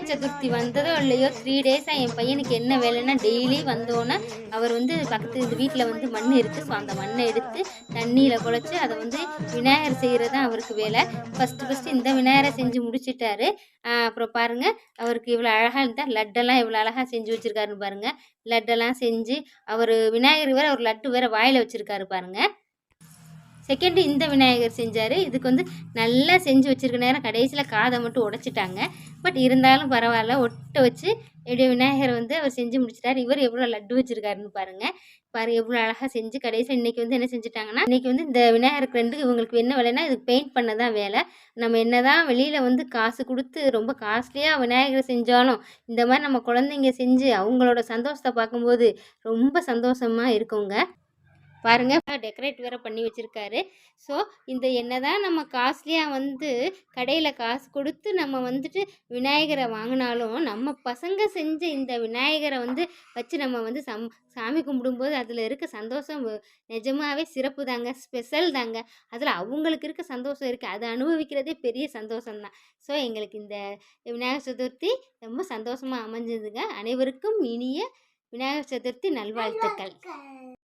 விநாயகர் சதுர்த்தி வந்ததோ இல்லையோ 3 டேஸாக என் பையனுக்கு என்ன வேலைன்னா டெய்லி வந்தோன்னே அவர் வந்து பக்கத்து இந்த வீட்டில் வந்து மண் இருக்குது. ஸோ அந்த மண்ணை எடுத்து தண்ணியில் குழச்சி அதை வந்து விநாயகர் செய்கிறது தான் அவருக்கு வேலை. ஃபஸ்ட்டு இந்த விநாயகரை செஞ்சு முடிச்சிட்டாரு. அப்புறம் பாருங்கள் அவருக்கு இவ்வளோ அழகாக இருந்தால் லட்டெல்லாம் இவ்வளோ அழகாக செஞ்சு வச்சுருக்காருன்னு பாருங்கள். லட்டெல்லாம் செஞ்சு அவர் விநாயகர் வேறு ஒரு லட்டு வேறு வாயில் வச்சுருக்காரு பாருங்கள். செகண்டு இந்த விநாயகர் செஞ்சார். இதுக்கு வந்து நல்லா செஞ்சு வச்சுருக்க நேரம் கடைசியில் காதை மட்டும் உடைச்சிட்டாங்க. பட் இருந்தாலும் பரவாயில்ல, ஒட்ட வச்சு எப்படியோ விநாயகரை வந்து அவர் செஞ்சு முடிச்சிட்டார். இவர் எவ்வளோ லட்டு வச்சுருக்காருன்னு பாருங்கள். எவ்வளோ அழகாக செஞ்சு கடைசியில் இன்றைக்கி வந்து என்ன செஞ்சுட்டாங்கன்னா, இன்றைக்கி வந்து இந்த விநாயகருக்கு ரெண்டு இவங்களுக்கு என்ன வேலைன்னா இதுக்கு பெயிண்ட் பண்ண தான் வேலை. நம்ம என்ன தான் வெளியில் வந்து காசு கொடுத்து ரொம்ப காஸ்ட்லியாக விநாயகரை செஞ்சாலும் இந்த மாதிரி நம்ம குழந்தைங்க செஞ்சு அவங்களோட சந்தோஷத்தை பார்க்கும்போது ரொம்ப சந்தோஷமாக இருக்குங்க. பாருங்கள் டெக்கரேட் வேறு பண்ணி வச்சுருக்காரு. ஸோ இந்த என்ன தான் நம்ம காஸ்ட்லியாக வந்து கடையில் காசு கொடுத்து நம்ம வந்துட்டு விநாயகரை வாங்கினாலும் நம்ம பசங்க செஞ்ச இந்த விநாயகரை வந்து வச்சு நம்ம வந்து சாமி கும்பிடும்போது அதில் இருக்க சந்தோஷம் நிஜமாகவே சிறப்பு தாங்க, ஸ்பெஷல் தாங்க. அதில் அவங்களுக்கு இருக்க சந்தோஷம் இருக்குது, அதை அனுபவிக்கிறதே பெரிய சந்தோஷம்தான். ஸோ எங்களுக்கு இந்த விநாயகர் சதுர்த்தி ரொம்ப சந்தோஷமாக அமைஞ்சதுங்க. அனைவருக்கும் இனிய விநாயகர் சதுர்த்தி நல்வாழ்த்துக்கள்.